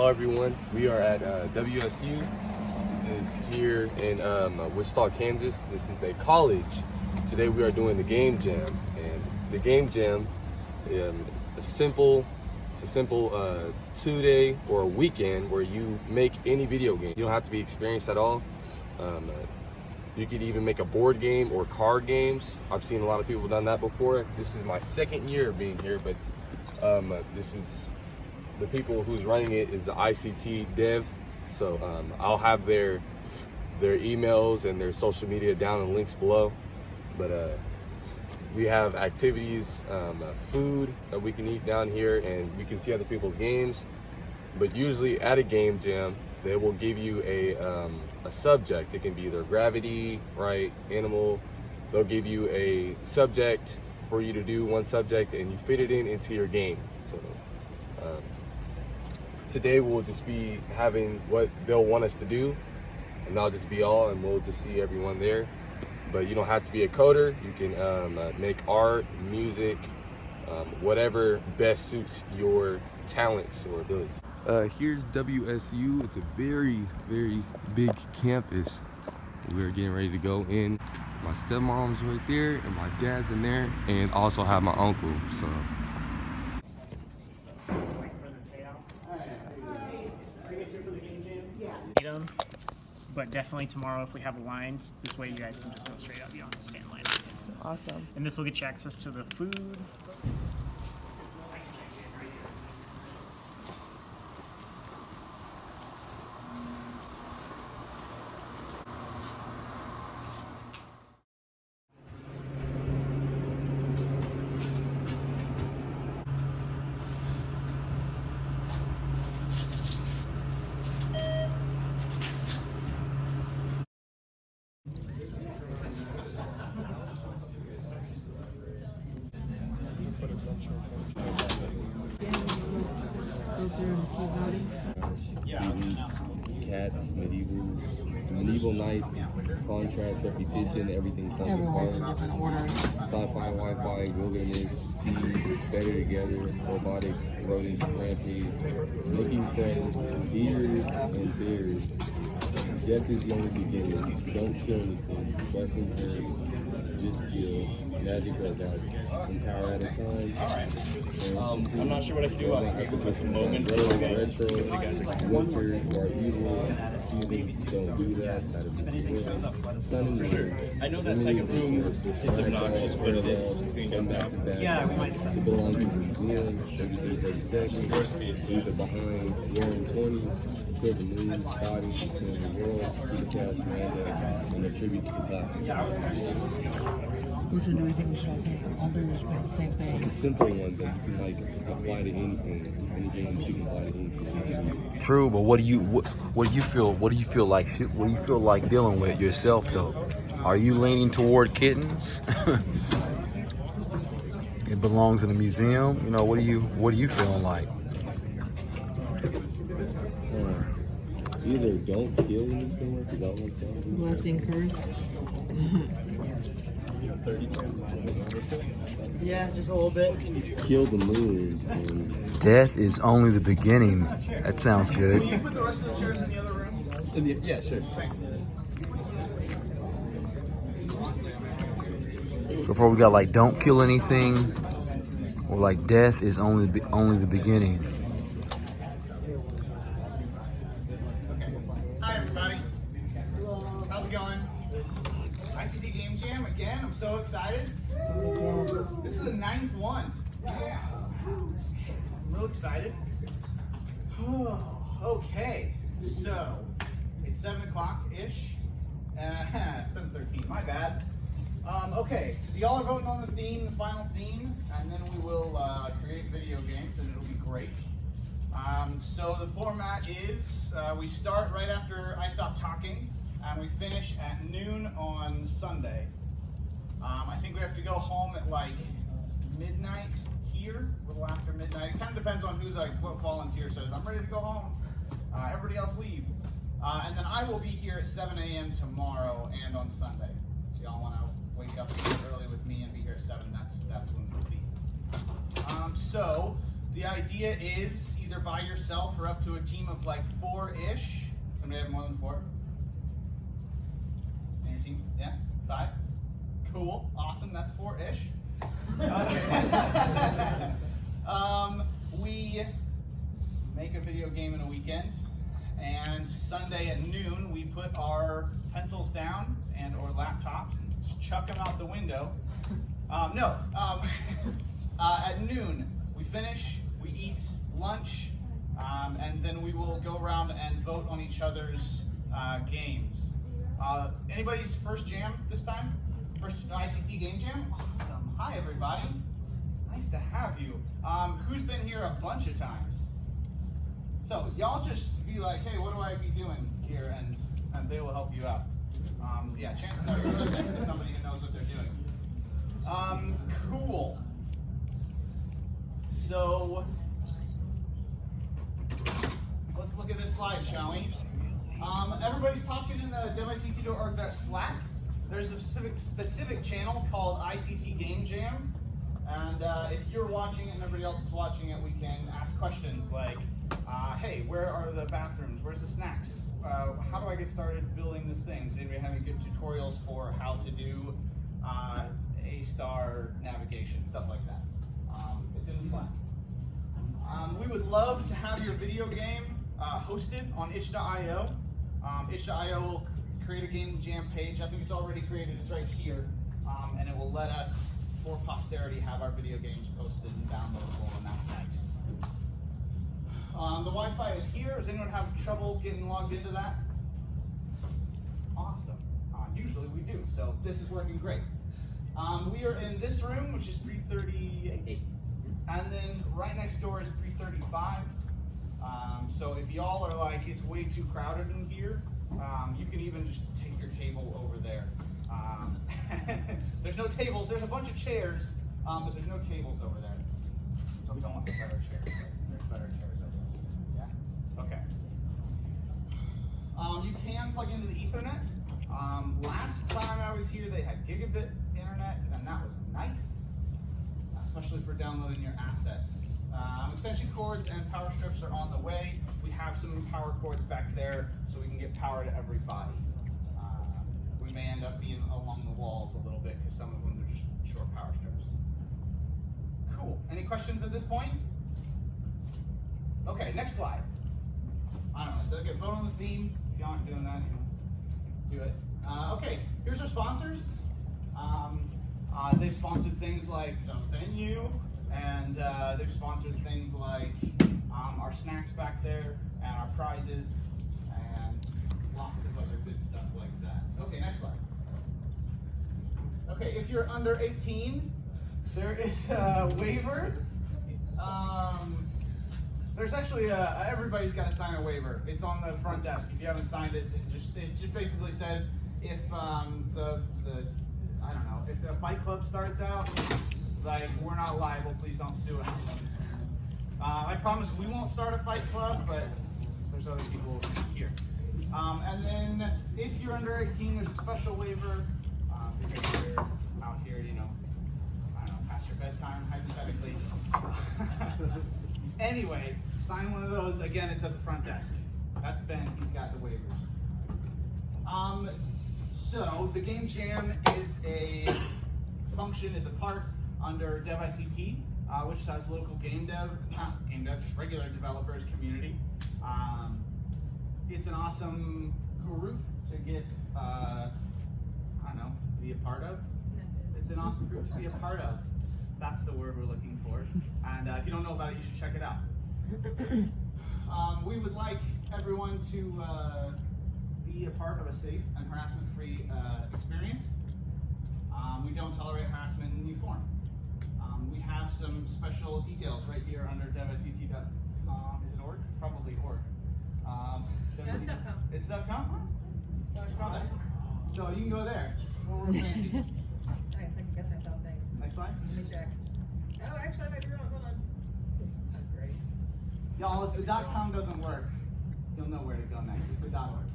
Hello everyone, we are at WSU. This is here in Wichita, Kansas. This is a college. Today we are doing the game jam, and the game jam is a simple 2-day or a weekend where you make any video game. You don't have to be experienced at all. You could even make a board game or card games. I've seen a lot of people done that before. This is my second year of being here, but this is the people who's running it is the ICT dev. So I'll have their emails and their social media down in links below. But we have activities, food that we can eat down here, and we can see other people's games. But usually at a game jam, they will give you a subject. It can be either gravity, right, animal. They'll give you a subject for you to do, one subject, and you fit it into your game. So today we'll just be having what they'll want us to do, and that'll just be all, and we'll just see everyone there. But you don't have to be a coder. You can make art, music, whatever best suits your talents or abilities. Here's WSU. It's a very, very big campus. We're getting ready to go in. My stepmom's right there, and my dad's in there, and also have my uncle. So. But definitely tomorrow, if we have a line, this way you guys can just go straight up. You don't have to stand in line. So. Awesome. And this will get you access to the food. Cats, medieval knights, contrast, repetition, everything comes Everyone's apart. in different orders. Sci-fi, Wi-Fi, wilderness, sea, better together, robotic, rodent, rampage, looking friends, eaters, and bears. Death is the only beginning. Don't kill anything. Blessing prayers. Just chill. Magic robots. One power at a time. I'm not sure what I can do about this moment. Retro, winter, you are evil. Seasons, don't do that. That'll be evil. Sun and moon. I know that second room is obnoxious, but it is cleaned up now. Yeah, we might. It belongs to the museum. Every 30 seconds. Worst case, Leave it behind. Roaring 20s. Kill the moon. Body. Change the world. Keep the cast random. And attribute to the classic. Which one do we think we should all take? All three of us pick the same thing. The simple one that you can like apply to anything. Any games you can apply to anything. True, but what do you feel like dealing with yourself though? Are you leaning toward kittens? It belongs in a museum. You know, what are you feeling like? Either don't kill anything, because that one sounds Blessing, curse. Yeah, just a little bit. kill the moon. And Death is only the beginning. That sounds good. Can you put the rest of the chairs in the other room? Yeah, sure. So far we got like don't kill anything, or like death is only the beginning. Hi everybody. How's it going? ICT Game Jam again. I'm so excited. This is the 9th one. I'm real excited. Okay, so it's 7 o'clock-ish. 7:13, my bad. Okay, so y'all are voting on the theme, the final theme, and then we will create video games, and it'll be great. So the format is we start right after I stop talking, and we finish at noon on Sunday. I think we have to go home at like midnight here, a little after midnight. It kind of depends on who what volunteer says, I'm ready to go home. Everybody else leave. And then I will be here at 7 a.m. tomorrow and on Sunday. So y'all want to wake up early with me and be here at 7, that's when we'll be. So The idea is either by yourself or up to a team of like 4-ish. Somebody have more than 4? In your team? Yeah? 5? Cool. Awesome. That's 4-ish. Okay. We make a video game in a weekend, and Sunday at noon we put our pencils down and or laptops and just chuck them out the window. At noon we finish, we eat lunch, and then we will go around and vote on each other's games. Anybody's first jam this time? First ICT game jam? Awesome. Hi everybody. Nice to have you. Who's been here a bunch of times? So y'all just be like, hey, what do I be doing here? And they will help you out. Yeah, chances are you're really next to somebody who knows what they're doing. Cool. So let's look at this slide, shall we? Everybody's talking in the devict.org Slack. There's a specific channel called ICT Game Jam. And if you're watching it and everybody else is watching it, we can ask questions like, hey, where are the bathrooms? Where's the snacks? How do I get started building this thing? Is anybody having good tutorials for how to do A-star navigation, stuff like that? It's in the Slack. We would love to have your video game hosted on itch.io. Itch.io will create a game jam page. I think it's already created. It's right here. And it will let us, for posterity, have our video games posted and downloadable, and that's nice. The Wi-Fi is here. Does anyone have trouble getting logged into that? Awesome. Usually we do, so this is working great. We are in this room, which is 338, and then right next door is 335. So if y'all are like, it's way too crowded in here, you can even just take your table over there. There's no tables. There's a bunch of chairs, but there's no tables over there. So don't want some better chairs. There's better chairs over there. Yeah? Okay. You can plug into the Ethernet. Last time I was here, they had gigabit internet, and that was nice, especially for downloading your assets. Extension cords and power strips are on the way. We have some power cords back there, so we can get power to everybody. We may end up being along the walls a little bit because some of them are just short power strips. Cool. Any questions at this point? Okay, next slide. I don't know. So okay, vote on the theme. If y'all aren't doing that, do it. Okay, here's our sponsors. They've sponsored things like the venue, and they've sponsored things like our snacks back there and our prizes and lots of other good stuff like that. Okay, next slide. Okay, if you're under 18, there is a waiver. There's actually everybody's got to sign a waiver. It's on the front desk. If you haven't signed it, it just basically says if I don't know, if the fight club starts out, like, we're not liable, please don't sue us. I promise we won't start a fight club, but there's other people here. And then if you're under 18, there's a special waiver. Because you're out here, you know, I don't know, past your bedtime, hypothetically. Anyway, sign one of those. Again, it's at the front desk. That's Ben, he's got the waivers. So the Game Jam is a function, is a part under DevICT, which has local game dev, not game dev, just regular developers community. It's an awesome group to get, I don't know, be a part of. It's an awesome group to be a part of. That's the word we're looking for. And if you don't know about it, you should check it out. We would like everyone to be a part of a safe and harassment-free experience. We don't tolerate harassment in any form. We have some special details right here under devict.com. Is it org? It's probably org. It's .com. It's .com? So you can go there. We're real fancy. Nice, I can guess myself, thanks. Next slide. Let me check. Oh, actually, I might be wrong, hold on. Great. Y'all, if the .com doesn't work, you'll know where to go next. It's the .org.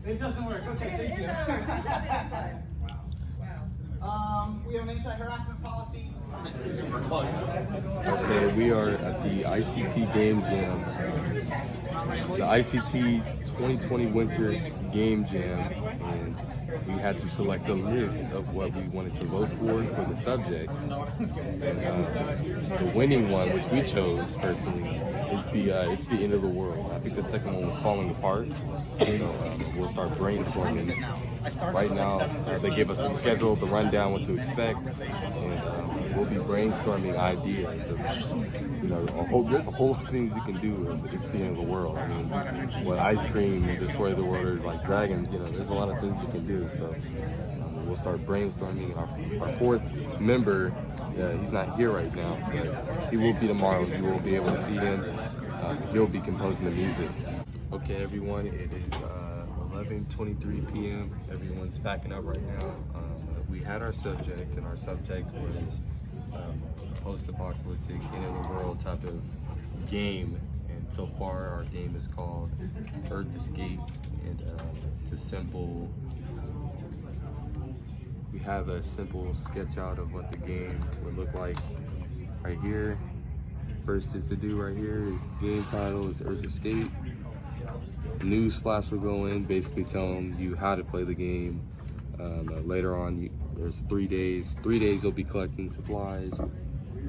It doesn't work. Okay, thank you. Wow. We have an anti-harassment policy. Okay, we are at the ICT Game Jam. The ICT 2020 Winter Game Jam. And we had to select a list of what we wanted to vote for the subject. The winning one, which we chose personally, is it's the end of the world. I think the second one was falling apart. So we'll start brainstorming. Right now, they give us a schedule, the rundown, what to expect, and we'll be brainstorming ideas. There's a whole lot of things you can do. It's the end of the world. I mean, what ice cream, destroy the world, or like dragons. There's a lot of things you can do. So we'll start brainstorming. Our fourth member, he's not here right now, but he will be tomorrow. You will be able to see him. He'll be composing the music. Okay, everyone, it is 11:23 p.m. Everyone's packing up right now. We had our subject, and our subject was post-apocalyptic, end of the world type of game. And so far, our game is called Earth Escape, and it's a simple. We have a simple sketch out of what the game would look like right here. First is to do right here is the game title is Earth Escape. News flash will go in, basically telling you how to play the game. Later on, there's 3 days. 3 days you'll be collecting supplies,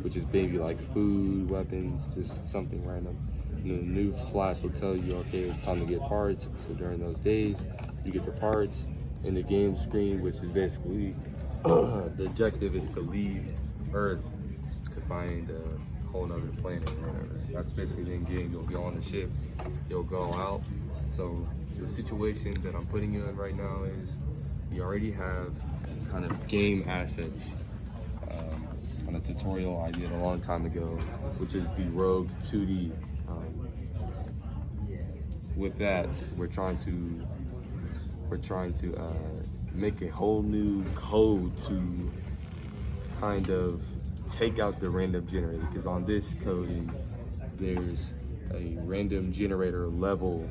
which is maybe like food, weapons, just something random. And the news flash will tell you, okay, it's time to get parts. So during those days, you get the parts in the game screen, which is basically the objective is to leave Earth to find a whole other planet or whatever. That's basically the game. You'll go on the ship, you'll go out. So the situation that I'm putting you in right now is you already have kind of game assets on a tutorial I did a long time ago, which is the Rogue 2D. With that, we're trying to make a whole new code to kind of take out the random generator, because on this coding there's a random generator level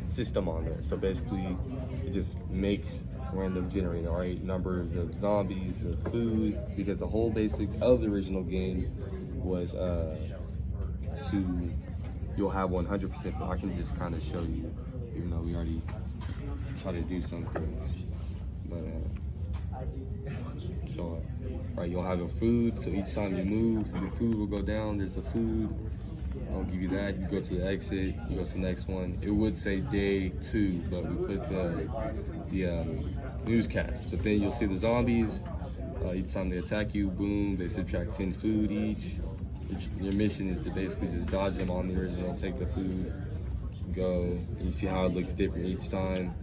system on there. So basically it just makes random generator, right? Numbers of zombies, of food, because the whole basic of the original game was you'll have 100%. I can just kind of show you, even though we already try to do some things. But right, you'll have a food, so each time you move, the food will go down. There's the food. I'll give you that. You go to the exit, you go to the next one. It would say day 2, but we put the newscast. But then you'll see the zombies. Each time they attack you, boom, they subtract 10 food each. Your mission is to basically just dodge them on the original, take the food, go. And you see how it looks different each time.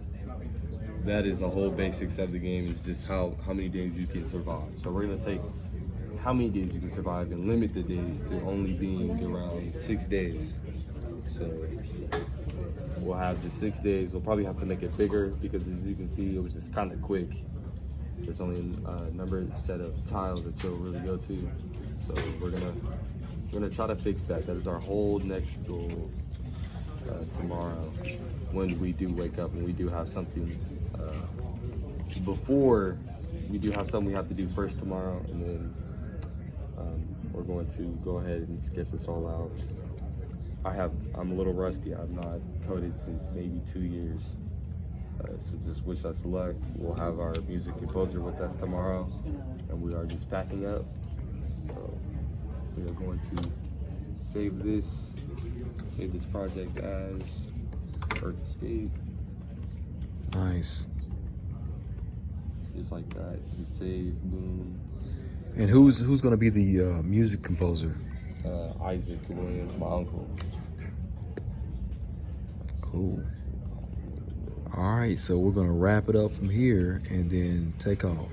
That is the whole basics of the game, is just how many days you can survive. So we're gonna take how many days you can survive and limit the days to only being around 6 days. So we'll have just 6 days. We'll probably have to make it bigger because, as you can see, it was just kind of quick. There's only a number set of tiles that you'll really go to. So we're gonna try to fix that. That is our whole next goal tomorrow, when we do wake up and we do have something. Before we do have something we have to do first tomorrow, and then we're going to go ahead and sketch this all out. I'm a little rusty. I've not coded since maybe 2 years. So just wish us luck. We'll have our music composer with us tomorrow, and we are just packing up. So we are going to save this project as Earth Escape. Nice. Just like that. Hit save, boom. And who's gonna be the music composer? Isaac Williams, my uncle. Cool. All right, so we're gonna wrap it up from here and then take off.